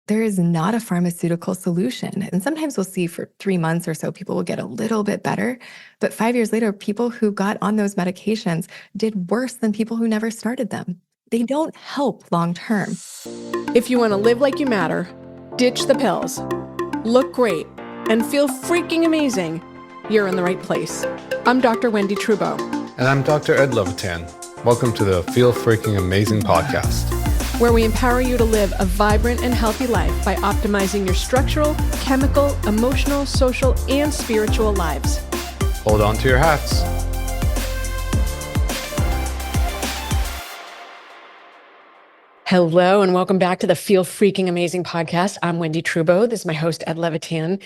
there is not a pharmaceutical solution. And sometimes we'll see for 3 months or so, people will get a little bit better. But 5 years later, people who got on those medications did worse than people who never started them. They don't help long term. If you want to live like you matter, ditch the pills, look great, and feel freaking amazing, you're in the right place. I'm Dr. Wendy Trudeau. And I'm Dr. Ed Levitan. Welcome to the Feel Freaking Amazing podcast, where we empower you to live a vibrant and healthy life by optimizing your structural, chemical, emotional, social, and spiritual lives. Hold on to your hats. Hello, and welcome back to the Feel Freaking Amazing podcast. I'm Wendy Trudeau. This is my host, Ed Levitan,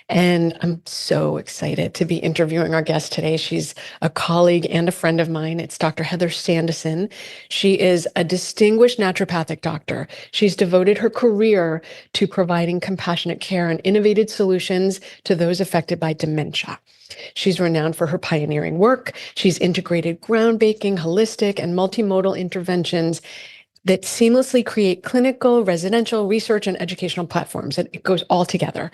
and I'm so excited to be interviewing our guest today. She's a colleague and a friend of mine. It's Dr. Heather Sandison. She is a distinguished naturopathic doctor. She's devoted her career to providing compassionate care and innovative solutions to those affected by dementia. She's renowned for her pioneering work. She's integrated groundbreaking, holistic, and multimodal interventions that seamlessly create clinical, residential, research, and educational platforms. And it goes all together.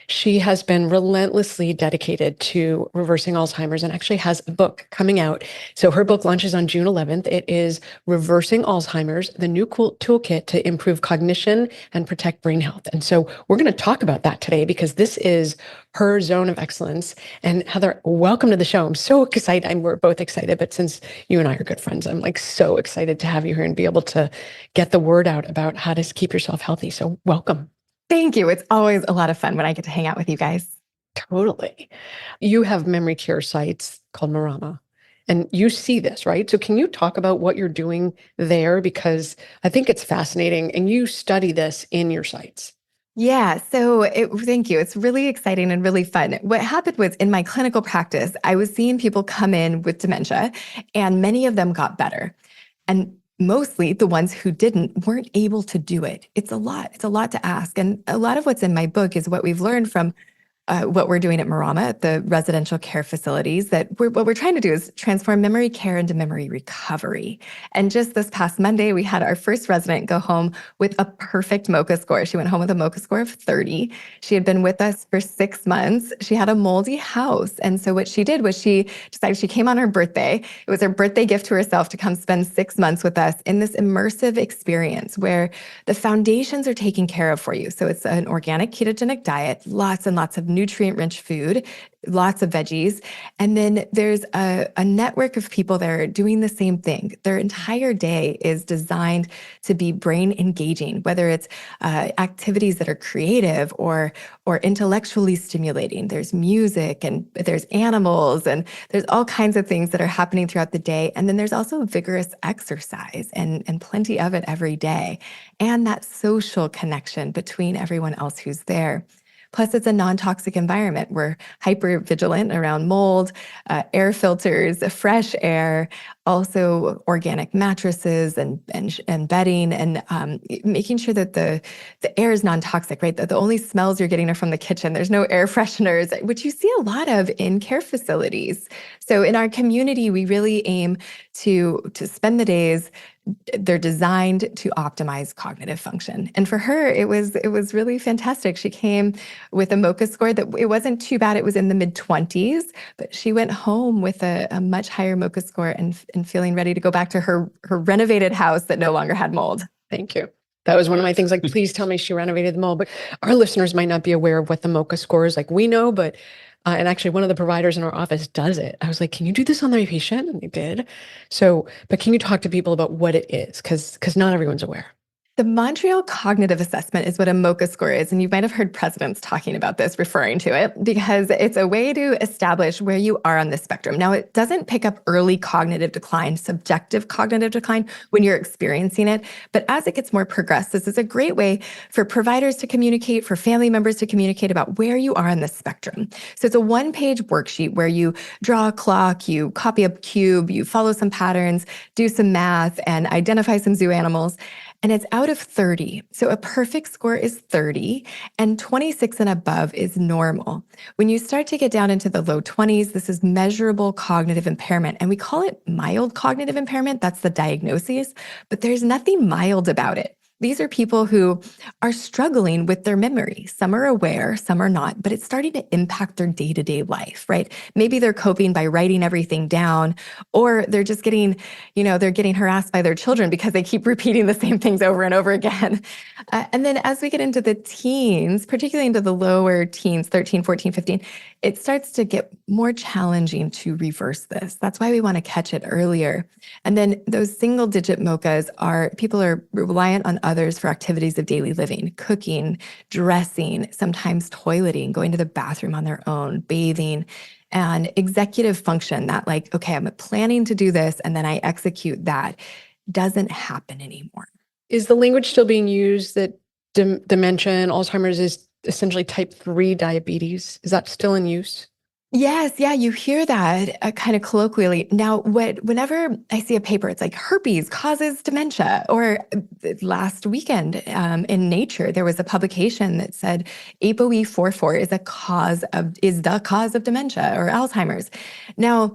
She has been relentlessly dedicated to reversing Alzheimer's and actually has a book coming out. So her book launches on June 11th. It is Reversing Alzheimer's, the new cool toolkit to improve cognition and protect brain health. And so we're going to talk about that today because this is her zone of excellence. And Heather, welcome to the show. I'm so excited. We're both excited, but since you and I are good friends, I'm like so excited to have you here and be able to get the word out about how to keep yourself healthy. So welcome. Thank you. It's always a lot of fun when I get to hang out with you guys. Totally. You have memory care sites called Marama, and you see this, right? So can you talk about what you're doing there? Because I think it's fascinating, and you study this in your sites. Yeah, thank you. It's really exciting and really fun. What happened was in my clinical practice, I was seeing people come in with dementia, and many of them got better. And mostly the ones who didn't weren't able to do it. It's a lot. It's a lot to ask. And a lot of what's in my book is what we've learned from what we're doing at Marama, at the residential care facilities, what we're trying to do is transform memory care into memory recovery. And just this past Monday, we had our first resident go home with a perfect MoCA score. She went home with a MoCA score of 30. She had been with us for 6 months. She had a moldy house. And so what she did was she decided she came on her birthday. It was her birthday gift to herself to come spend 6 months with us in this immersive experience where the foundations are taken care of for you. So it's an organic ketogenic diet, lots and lots of nutrient-rich food, lots of veggies. And then there's a network of people that are doing the same thing. Their entire day is designed to be brain engaging, whether it's activities that are creative or intellectually stimulating. There's music and there's animals and there's all kinds of things that are happening throughout the day. And then there's also vigorous exercise and plenty of it every day. And that social connection between everyone else who's there. Plus, it's a non-toxic environment. We're hyper vigilant around mold, air filters, fresh air, also organic mattresses and bedding, and making sure that the air is non-toxic, right? The only smells you're getting are from the kitchen. There's no air fresheners, which you see a lot of in care facilities. So in our community, we really aim to spend the days. They're designed to optimize cognitive function. And for her, it was really fantastic. She came with a MoCA score that it wasn't too bad. It was in the mid-20s, but she went home with a much higher MoCA score and feeling ready to go back to her renovated house that no longer had mold. Thank you. That was one of my things, like, please tell me she renovated the mold. But our listeners might not be aware of what the MoCA score is. Like, we know, but and actually, one of the providers in our office does it. I was like, can you do this on the patient? And they did. So, but can you talk to people about what it is? Because not everyone's aware. The Montreal Cognitive Assessment is what a MoCA score is, and you might have heard presidents talking about this, referring to it, because it's a way to establish where you are on the spectrum. Now, it doesn't pick up early cognitive decline, subjective cognitive decline when you're experiencing it, but as it gets more progressed, this is a great way for providers to communicate, for family members to communicate about where you are on the spectrum. So it's a one-page worksheet where you draw a clock, you copy a cube, you follow some patterns, do some math, and identify some zoo animals. And it's out of 30. So a perfect score is 30, and 26 and above is normal. When you start to get down into the low 20s, this is measurable cognitive impairment. And we call it mild cognitive impairment. That's the diagnosis, but there's nothing mild about it. These are people who are struggling with their memory. Some are aware, some are not, but it's starting to impact their day-to-day life, right? Maybe they're coping by writing everything down, or they're just getting, they're getting harassed by their children because they keep repeating the same things over and over again. And then as we get into the teens, particularly into the lower teens, 13, 14, 15, it starts to get more challenging to reverse this. That's why we want to catch it earlier. And then those single digit MOCAs are people are reliant on others for activities of daily living, cooking, dressing, sometimes toileting, going to the bathroom on their own, bathing, and executive function that like, okay, I'm planning to do this and then I execute that doesn't happen anymore. Is the language still being used that dementia and Alzheimer's is essentially type 3 diabetes? Is that still in use? Yes, yeah, you hear that kind of colloquially. Now, whenever I see a paper, it's like herpes causes dementia. Or last weekend in Nature, there was a publication that said ApoE44 is the cause of dementia or Alzheimer's. Now,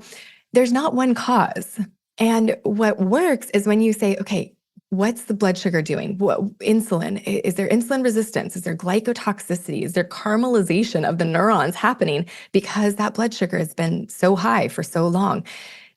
there's not one cause. And what works is when you say, okay, what's the blood sugar doing? What insulin? Is there insulin resistance? Is there glycotoxicity? Is there caramelization of the neurons happening because that blood sugar has been so high for so long?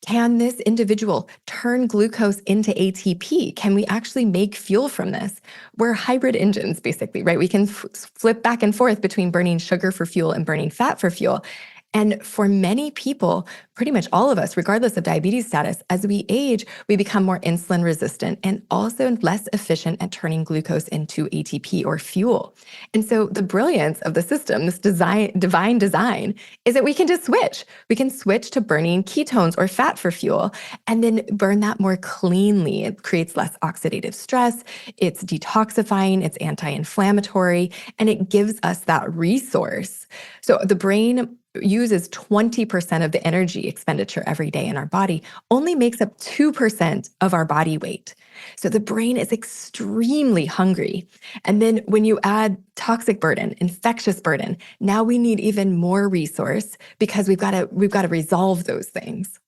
Can this individual turn glucose into ATP? Can we actually make fuel from this? We're hybrid engines, basically, right? We can flip back and forth between burning sugar for fuel and burning fat for fuel. And for many people, pretty much all of us, regardless of diabetes status, as we age, we become more insulin resistant and also less efficient at turning glucose into ATP or fuel. And so the brilliance of the system, this divine design, is that we can just switch. We can switch to burning ketones or fat for fuel and then burn that more cleanly. It creates less oxidative stress. It's detoxifying, it's anti-inflammatory, and it gives us that resource. So the brain uses 20% of the energy expenditure every day in our body, only makes up 2% of our body weight. So the brain is extremely hungry. And then when you add toxic burden, infectious burden, now we need even more resource because we've got to resolve those things.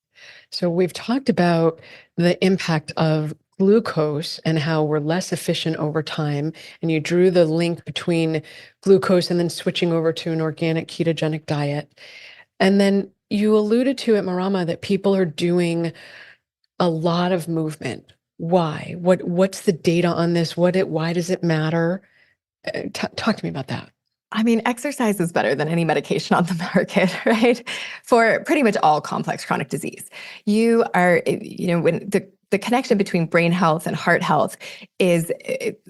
So we've talked about the impact of glucose and how we're less efficient over time. And you drew the link between glucose and then switching over to an organic ketogenic diet. And then you alluded to at Marama that people are doing a lot of movement. Why? What's the data on this? Why does it matter? Talk to me about that. I mean, exercise is better than any medication on the market, right? For pretty much all complex chronic disease. You are, when the connection between brain health and heart health is it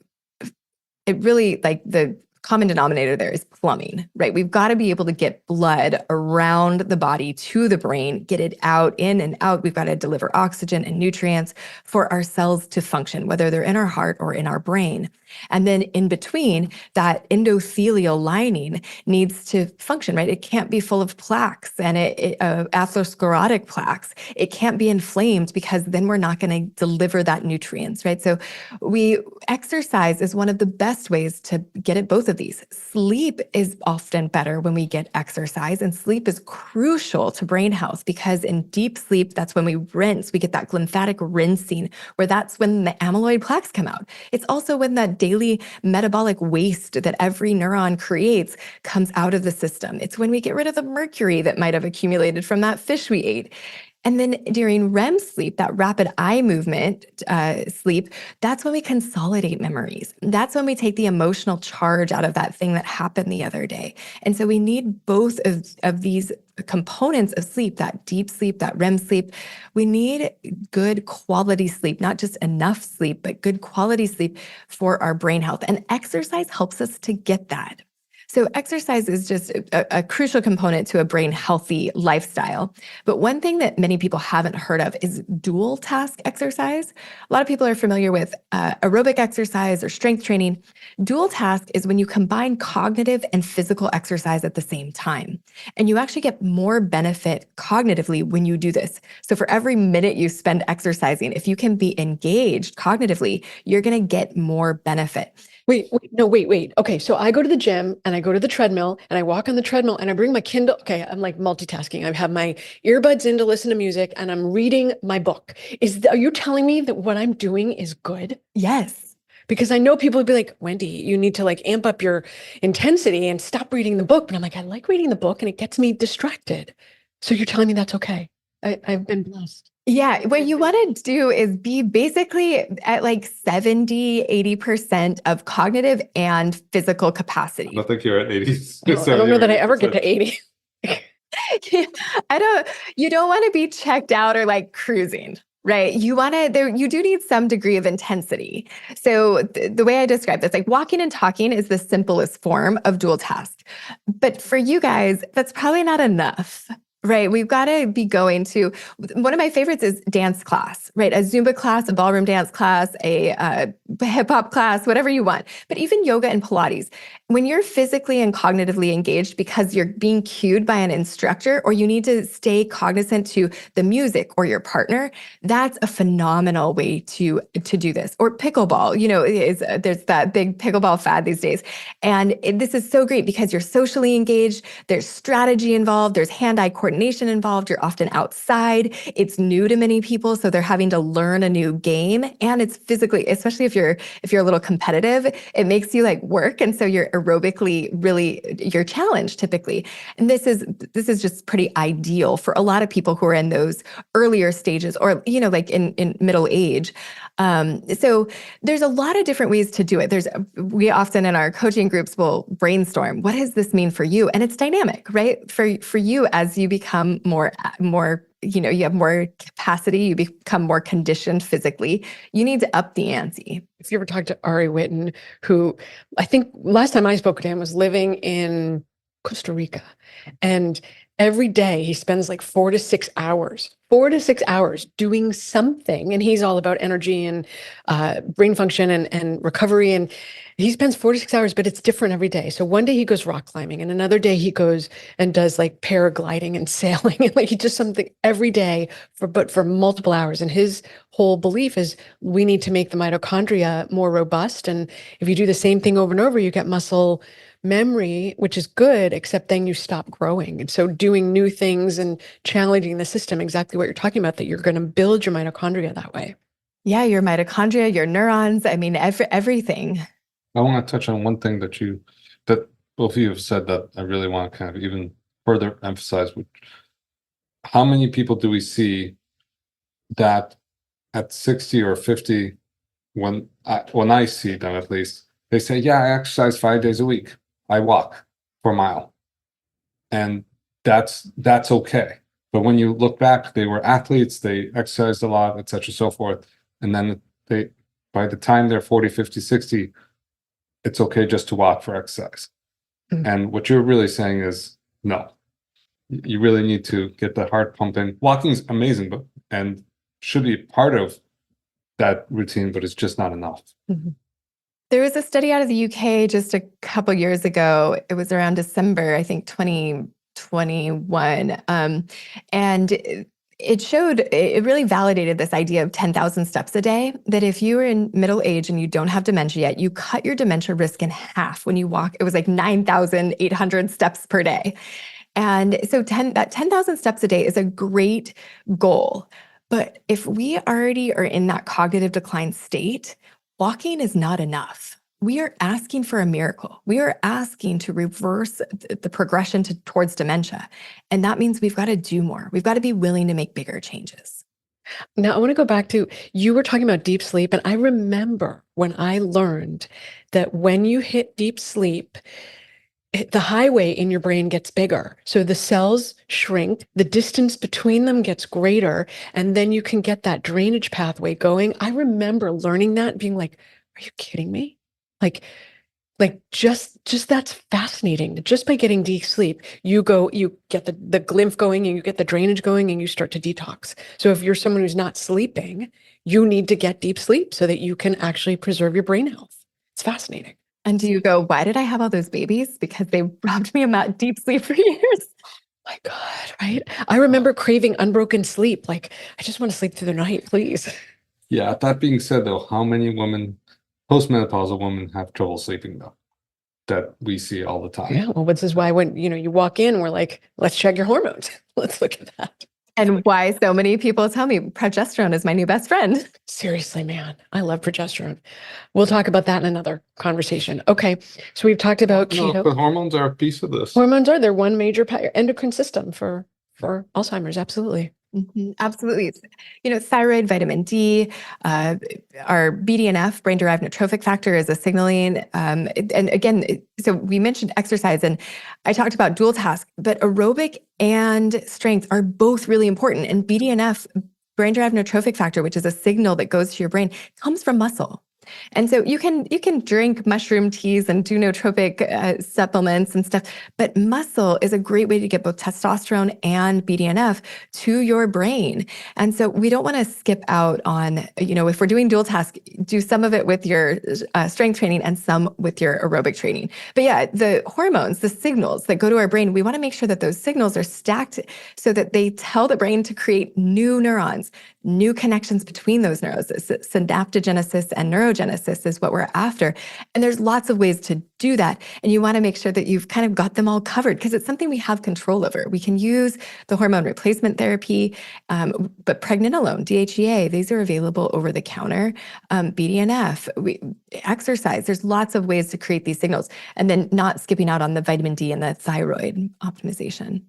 really like the common denominator there is plumbing, right? We've got to be able to get blood around the body to the brain, get it out, in and out. We've got to deliver oxygen and nutrients for our cells to function, whether they're in our heart or in our brain. And then in between, that endothelial lining needs to function, right? It can't be full of plaques and atherosclerotic plaques. It can't be inflamed because then we're not going to deliver that nutrients, right? So exercise is one of the best ways to get at both of these. Sleep is often better when we get exercise, and sleep is crucial to brain health because in deep sleep, that's when we rinse. We get that lymphatic rinsing, where that's when the amyloid plaques come out. It's also when that daily metabolic waste that every neuron creates comes out of the system. It's when we get rid of the mercury that might have accumulated from that fish we ate. And then during REM sleep, that rapid eye movement sleep, that's when we consolidate memories. That's when we take the emotional charge out of that thing that happened the other day. And so we need both of these components of sleep, that deep sleep, that REM sleep. We need good quality sleep, not just enough sleep, but good quality sleep for our brain health. And exercise helps us to get that. So exercise is just a crucial component to a brain healthy lifestyle. But one thing that many people haven't heard of is dual task exercise. A lot of people are familiar with aerobic exercise or strength training. Dual task is when you combine cognitive and physical exercise at the same time. And you actually get more benefit cognitively when you do this. So for every minute you spend exercising, if you can be engaged cognitively, you're going to get more benefit. Wait. Okay, so I go to the gym and I go to the treadmill and I walk on the treadmill and I bring my Kindle. Okay, I'm like multitasking. I have my earbuds in to listen to music and I'm reading my book. Are you telling me that what I'm doing is good? Yes. Because I know people would be like, Wendy, you need to like amp up your intensity and stop reading the book. But I'm like, I like reading the book and it gets me distracted. So you're telling me that's okay. I've been blessed. Yeah, what you want to do is be basically at like 70, 80% of cognitive and physical capacity. I think you're at 80. I don't know that I ever get to 80. You don't want to be checked out or like cruising, right? You do need some degree of intensity. So the way I describe this, like walking and talking is the simplest form of dual task. But for you guys, that's probably not enough. Right. We've got to be going to one of my favorites is dance class, right? A Zumba class, a ballroom dance class, a hip hop class, whatever you want. But even yoga and Pilates, when you're physically and cognitively engaged because you're being cued by an instructor or you need to stay cognizant to the music or your partner, that's a phenomenal way to do this. Or pickleball, there's that big pickleball fad these days. And this is so great because you're socially engaged, there's strategy involved, there's hand-eye coordination involved. You're often outside. It's new to many people, so they're having to learn a new game, and it's physically, especially if you're a little competitive, it makes you like work, and so you're aerobically you're challenged typically. And this is just pretty ideal for a lot of people who are in those earlier stages, or like in middle age. So there's a lot of different ways to do it. We often in our coaching groups will brainstorm, what does this mean for you? And it's dynamic, right? For you, as you become more, you have more capacity, you become more conditioned physically, you need to up the ante. If you ever talked to Ari Whitten, who I think last time I spoke to him was living in Costa Rica, and every day he spends like 4 to 6 hours doing something. And he's all about energy and brain function and recovery. And he spends 4 to 6 hours, but it's different every day. So one day he goes rock climbing, and another day he goes and does like paragliding and sailing. And like he does something every day for multiple hours. And his whole belief is we need to make the mitochondria more robust. And if you do the same thing over and over, you get muscle memory, which is good, except then you stop growing. And so doing new things and challenging the system, exactly what you're talking about, that you're going to build your mitochondria that way. Yeah, your mitochondria, your neurons, I mean, everything. I want to touch on one thing that both of you have said that I really want to kind of even further emphasize, which how many people do we see that at 60 or 50, when I see them at least, they say, yeah, I exercise 5 days a week. I walk for a mile. And that's okay. But when you look back, they were athletes, they exercised a lot, et cetera, so forth. And then by the time they're 40, 50, 60, it's okay just to walk for exercise. Mm-hmm. And what you're really saying is, no, you really need to get the heart pumping. Walking is amazing, and should be part of that routine, but it's just not enough. Mm-hmm. There was a study out of the UK just a couple years ago. It was around December, I think 2021. And it really validated this idea of 10,000 steps a day, that if you are in middle age and you don't have dementia yet, you cut your dementia risk in half when you walk. It was like 9,800 steps per day. And so 10,000 steps a day is a great goal. But if we already are in that cognitive decline state, walking is not enough. We are asking for a miracle. We are asking to reverse the progression towards dementia. And that means we've got to do more. We've got to be willing to make bigger changes. Now, I want to go back to, you were talking about deep sleep. And I remember when I learned that when you hit deep sleep, the highway in your brain gets bigger. So the cells shrink, the distance between them gets greater, and then you can get that drainage pathway going. I remember learning that and being like, are you kidding me? Like just that's fascinating. Just by getting deep sleep, you get the glymph going and you get the drainage going and you start to detox. So if you're someone who's not sleeping, you need to get deep sleep so that you can actually preserve your brain health. It's fascinating. And do you go, why did I have all those babies? Because they robbed me of that deep sleep for years. My God, right? I remember craving unbroken sleep. Like, I just want to sleep through the night, please. Yeah, that being said, though, how many women, postmenopausal women, have trouble sleeping, though, that we see all the time? Yeah, well, this is why when you walk in, we're like, let's check your hormones. Let's look at that. And why so many people tell me progesterone is my new best friend. Seriously, man, I love progesterone. We'll talk about that in another conversation. Okay, so we've talked about No, keto. the hormones are a piece of this. Hormones are, they're one major endocrine system for Alzheimer's, absolutely. Absolutely. Thyroid, vitamin D, our BDNF, brain-derived neurotrophic factor, is a signaling. And again, so we mentioned exercise, and I talked about dual task, but aerobic and strength are both really important. And BDNF, brain-derived neurotrophic factor, which is a signal that goes to your brain, comes from muscle. And so you can drink mushroom teas and do nootropic supplements and stuff, but muscle is a great way to get both testosterone and BDNF to your brain. And so we don't want to skip out on, if we're doing dual task, do some of it with your strength training and some with your aerobic training. But yeah, the hormones, the signals that go to our brain, we want to make sure that those signals are stacked so that they tell the brain to create new neurons, new connections between those neurons. Synaptogenesis and neurogenesis is what we're after. And there's lots of ways to do that. And you want to make sure that you've kind of got them all covered because it's something we have control over. We can use the hormone replacement therapy, but pregnenolone, DHEA, these are available over the counter. BDNF, exercise, there's lots of ways to create these signals. And then not skipping out on the vitamin D and the thyroid optimization.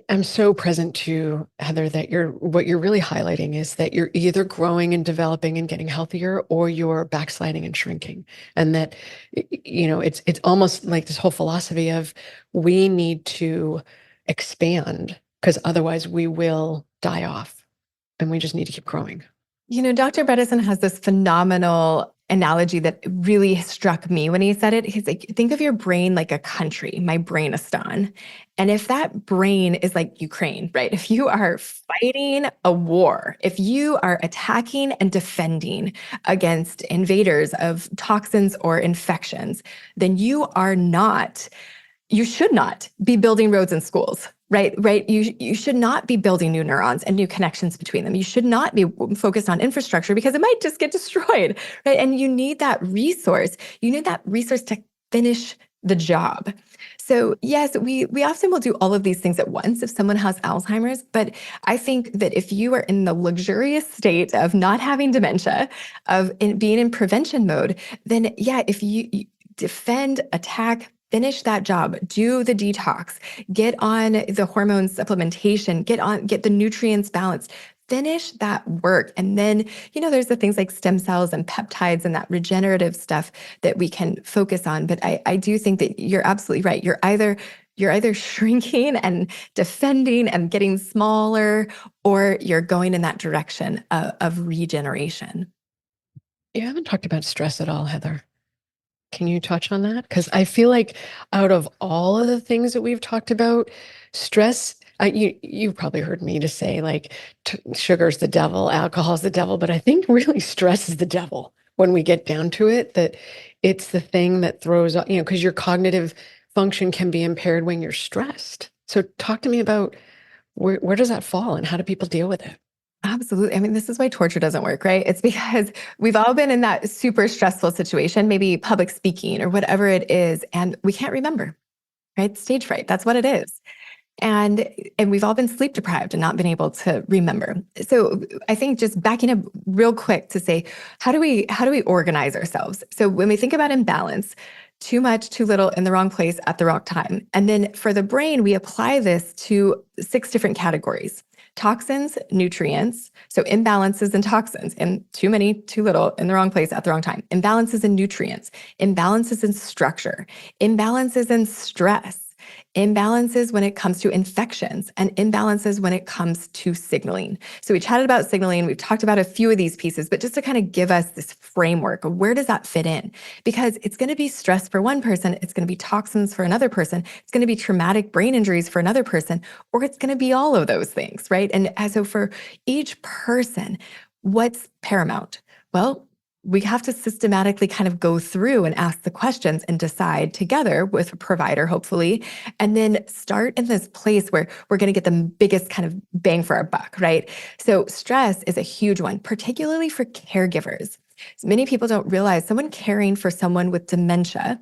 I'm so present to, Heather, that what you're really highlighting is that you're either growing and developing and getting healthier, or you're backsliding and shrinking. And that, it's almost like this whole philosophy of we need to expand because otherwise we will die off, and we just need to keep growing. Dr. Bredesen has this phenomenal analogy that really struck me when he said it. He's like, think of your brain like a country, my brainistan. And if that brain is like Ukraine, right? If you are fighting a war, if you are attacking and defending against invaders of toxins or infections, then you should not be building roads and schools, right? You should not be building new neurons and new connections between them. You should not be focused on infrastructure because it might just get destroyed, right? And you need that resource. You need that resource to finish the job. So yes, we often will do all of these things at once if someone has Alzheimer's, but I think that if you are in the luxurious state of not having dementia, being in prevention mode, then yeah, if you defend, attack, finish that job, do the detox, get on the hormone supplementation, get the nutrients balanced, finish that work. And then, there's the things like stem cells and peptides and that regenerative stuff that we can focus on. But I do think that you're absolutely right. You're either shrinking and defending and getting smaller, or you're going in that direction of regeneration. You haven't talked about stress at all, Heather. Can you touch on that? Because I feel like out of all of the things that we've talked about, stress, you've probably heard me to say like sugar's the devil, alcohol's the devil, but I think really stress is the devil when we get down to it, that it's the thing that throws up, because your cognitive function can be impaired when you're stressed. So talk to me about where does that fall and how do people deal with it? Absolutely. I mean, this is why torture doesn't work, right? It's because we've all been in that super stressful situation, maybe public speaking or whatever it is, and we can't remember, right? Stage fright, that's what it is. And we've all been sleep deprived and not been able to remember. So I think just backing up real quick to say, how do we organize ourselves? So when we think about imbalance, too much, too little, in the wrong place at the wrong time. And then for the brain, we apply this to 6 different categories: toxins, nutrients, so imbalances in toxins, and too many, too little, in the wrong place at the wrong time. Imbalances in nutrients, imbalances in structure, imbalances in stress, imbalances when it comes to infections, and imbalances when it comes to signaling. So we chatted about signaling. We've talked about a few of these pieces, but just to kind of give us this framework of where does that fit in? Because it's going to be stress for one person, it's going to be toxins for another person, it's going to be traumatic brain injuries for another person, or it's going to be all of those things, right? And so for each person, what's paramount? Well, we have to systematically kind of go through and ask the questions and decide together with a provider, hopefully, and then start in this place where we're going to get the biggest kind of bang for our buck, right? So stress is a huge one, particularly for caregivers. So many people don't realize someone caring for someone with dementia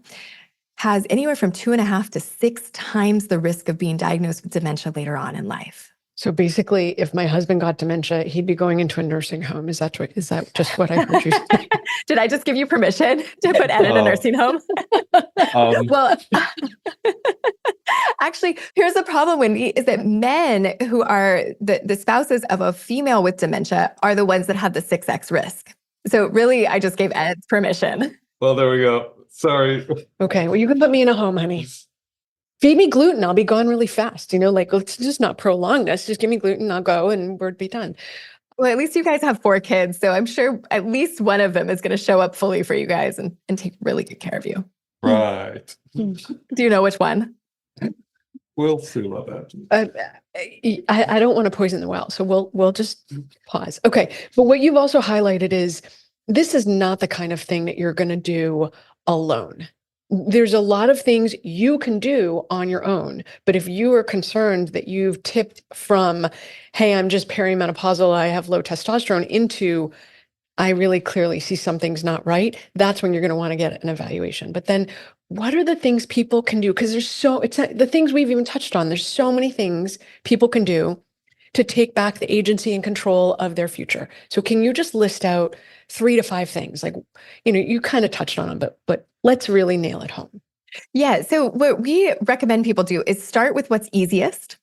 has anywhere from 2.5 to 6 times the risk of being diagnosed with dementia later on in life. So basically, if my husband got dementia, he'd be going into a nursing home. Is that just what I heard you say? Did I just give you permission to put Ed in a nursing home? Well, actually, here's the problem, Wendy, is that men who are the spouses of a female with dementia are the ones that have the 6x risk. So really, I just gave Ed permission. Well, there we go. Sorry. Okay, well, you can put me in a home, honey. Feed me gluten. I'll be gone really fast. Like, let's just not prolong this. Just give me gluten. I'll go and we'll be done. Well, at least you guys have 4 kids. So I'm sure at least one of them is going to show up fully for you guys and take really good care of you. Right. Do you know which one? We'll see about that. I don't want to poison the well. So we'll just pause. Okay. But what you've also highlighted is this is not the kind of thing that you're going to do alone. There's a lot of things you can do on your own, but if you are concerned that you've tipped from, hey, I'm just perimenopausal, I have low testosterone, into, I really clearly see something's not right, that's when you're going to want to get an evaluation. But then what are the things people can do? Because it's the things we've even touched on. There's so many things people can do to take back the agency and control of their future. So can you just list out 3 to 5 things? Like, you kind of touched on them, but let's really nail it home. Yeah. So what we recommend people do is start with what's easiest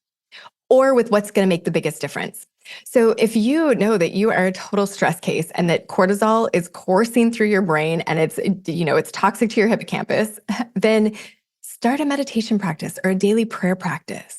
or with what's going to make the biggest difference. So if you know that you are a total stress case and that cortisol is coursing through your brain and it's toxic to your hippocampus, then start a meditation practice or a daily prayer practice.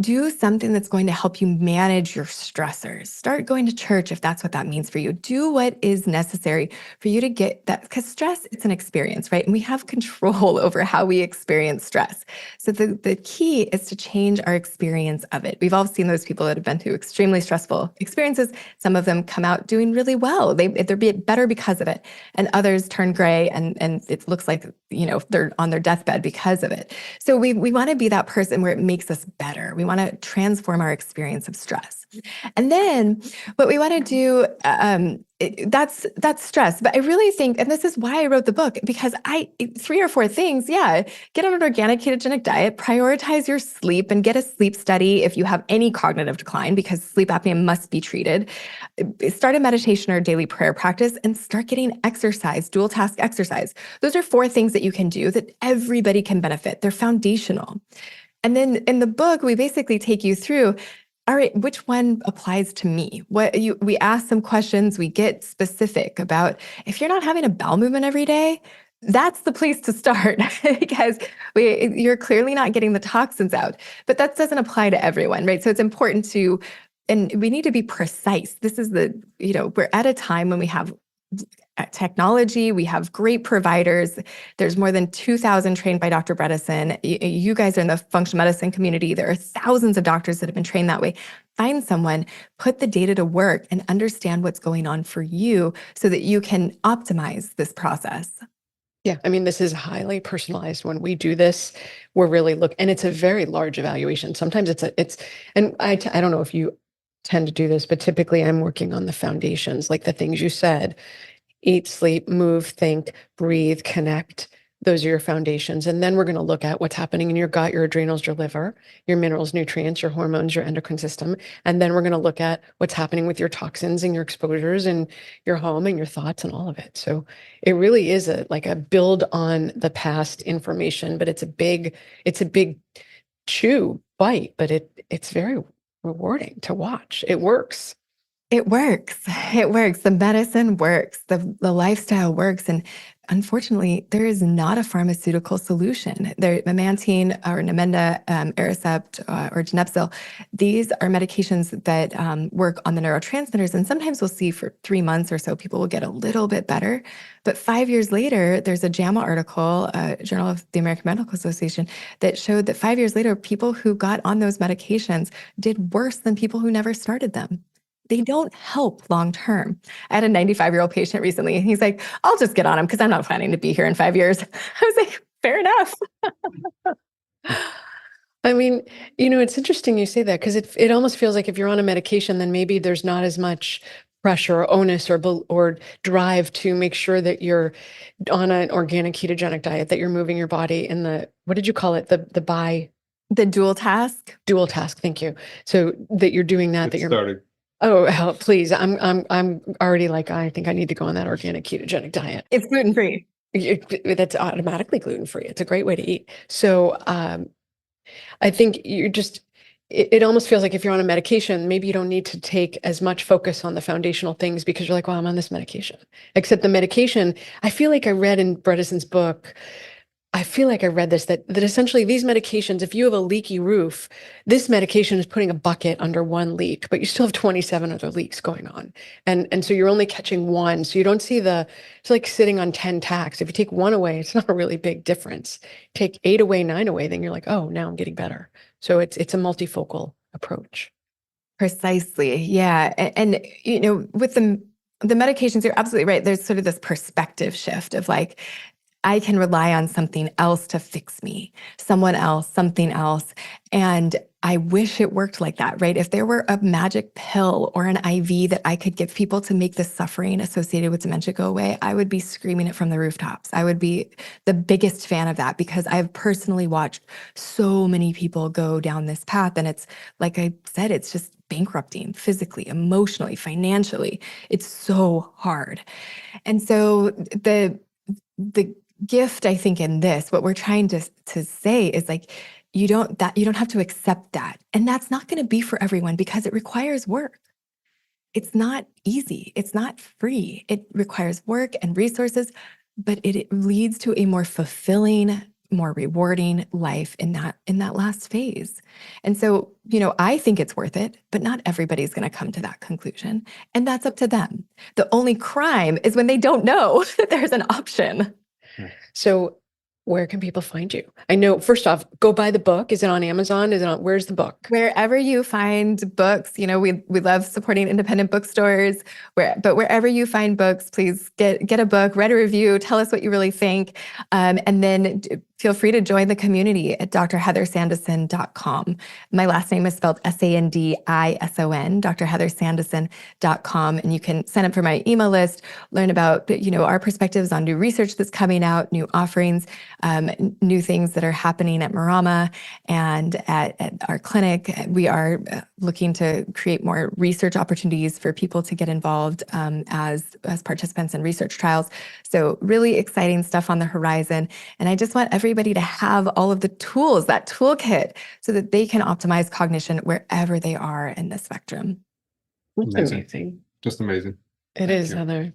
Do something that's going to help you manage your stressors. Start going to church if that's what that means for you. Do what is necessary for you to get that, because stress, it's an experience, right? And we have control over how we experience stress. So the key is to change our experience of it. We've all seen those people that have been through extremely stressful experiences. Some of them come out doing really well. They're better because of it. And others turn gray and it looks like, they're on their deathbed because of it. So we want to be that person where it makes us better. We want to transform our experience of stress. And then what we want to do, that's stress. But I really think, and this is why I wrote the book, because 3 or 4 things, get on an organic ketogenic diet, prioritize your sleep and get a sleep study if you have any cognitive decline, because sleep apnea must be treated. Start a meditation or daily prayer practice and start getting exercise, dual task exercise. Those are 4 things that you can do that everybody can benefit. They're foundational. And then in the book, we basically take you through, all right, which one applies to me? We ask some questions, we get specific about, if you're not having a bowel movement every day, that's the place to start because you're clearly not getting the toxins out. But that doesn't apply to everyone, right? So it's important and we need to be precise. This is we're at a time when we have technology, we have great providers. There's more than 2,000 trained by Dr. Bredesen. You guys are in the functional medicine community. There are thousands of doctors that have been trained that way. Find someone, put the data to work, and understand what's going on for you so that you can optimize this process. Yeah, I mean, this is highly personalized. When we do this, we're really and it's a very large evaluation. Sometimes and I don't know if you tend to do this, but typically I'm working on the foundations, like the things you said: eat, sleep, move, think, breathe, connect. Those are your foundations. And then we're going to look at what's happening in your gut, your adrenals, your liver, your minerals, nutrients, your hormones, your endocrine system. And then we're going to look at what's happening with your toxins and your exposures and your home and your thoughts and all of it. So it really is like a build on the past information, but it's a big bite, but it's very rewarding to watch. It works. It works. It works. The medicine works. The lifestyle works. And unfortunately, there is not a pharmaceutical solution. Memantine or Namenda, Aricept, or Genepsil, these are medications that work on the neurotransmitters. And sometimes we'll see for 3 months or so, people will get a little bit better. But 5 years later, there's a JAMA article, Journal of the American Medical Association, that showed that 5 years later, people who got on those medications did worse than people who never started them. They don't help long-term. I had a 95-year-old patient recently, and he's like, I'll just get on them because I'm not planning to be here in 5 years. I was like, fair enough. I mean, it's interesting you say that, because it almost feels like if you're on a medication, then maybe there's not as much pressure or onus or drive to make sure that you're on an organic ketogenic diet, that you're moving your body in what did you call it? The The dual task. Dual task. Thank you. So that you're doing that, It started. oh, help, please. I'm already like, I think I need to go on that organic ketogenic diet. It's gluten-free. That's automatically gluten-free. It's a great way to eat. So, I think it almost feels like if you're on a medication, maybe you don't need to take as much focus on the foundational things because you're like, well, I'm on this medication. Except the medication, I feel like I read in Bredeson's book, I feel like I read this, that essentially these medications, if you have a leaky roof, this medication is putting a bucket under one leak, but you still have 27 other leaks going on. And so you're only catching one. So you don't see it's like sitting on 10 tacks. If you take one away, it's not a really big difference. Take 8 away, 9 away, then you're like, oh, now I'm getting better. So it's a multifocal approach. Precisely. Yeah. And with the medications, you're absolutely right. There's sort of this perspective shift of like, I can rely on something else to fix me, someone else, something else. And I wish it worked like that, right? If there were a magic pill or an IV that I could give people to make the suffering associated with dementia go away, I would be screaming it from the rooftops. I would be the biggest fan of that because I've personally watched so many people go down this path. And it's, like I said, it's just bankrupting physically, emotionally, financially. It's so hard. And so the gift, I think, in this, what we're trying to say is like, you don't have to accept that. And that's not going to be for everyone because it requires work. It's not easy. It's not free. It requires work and resources, but it leads to a more fulfilling, more rewarding life in that last phase. And so, I think it's worth it, but not everybody's going to come to that conclusion. And that's up to them. The only crime is when they don't know that there's an option. So where can people find you? I know, first off, go buy the book. Is it on Amazon? Where's the book? Wherever you find books, we love supporting independent bookstores, but wherever you find books, please get a book, write a review, tell us what you really think. And then feel free to join the community at drheathersandison.com. My last name is spelled Sandison, drheathersandison.com. And you can sign up for my email list, learn about, our perspectives on new research that's coming out, new offerings, new things that are happening at Marama and at our clinic. We are looking to create more research opportunities for people to get involved as participants in research trials. So really exciting stuff on the horizon. And I just want everybody to have all of the tools, that toolkit, so that they can optimize cognition wherever they are in the spectrum. Amazing. Just amazing. It is, Heather.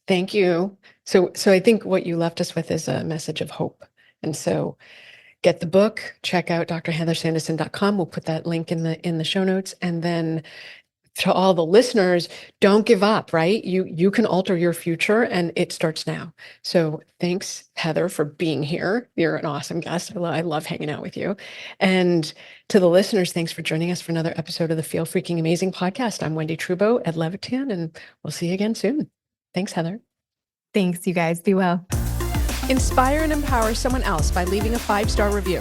Thank you. So I think what you left us with is a message of hope. And so get the book, check out drheathersandison.com. We'll put that link in the show notes. And then to all the listeners, don't give up, right? You can alter your future and it starts now. So thanks, Heather, for being here. You're an awesome guest. I love hanging out with you. And to the listeners, thanks for joining us for another episode of the Feel Freaking Amazing podcast. I'm Wendy Trubo at Levitan, and we'll see you again soon. Thanks, Heather. Thanks, you guys. Be well. Inspire and empower someone else by leaving a 5-star review.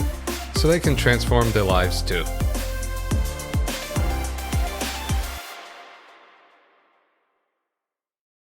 so they can transform their lives too.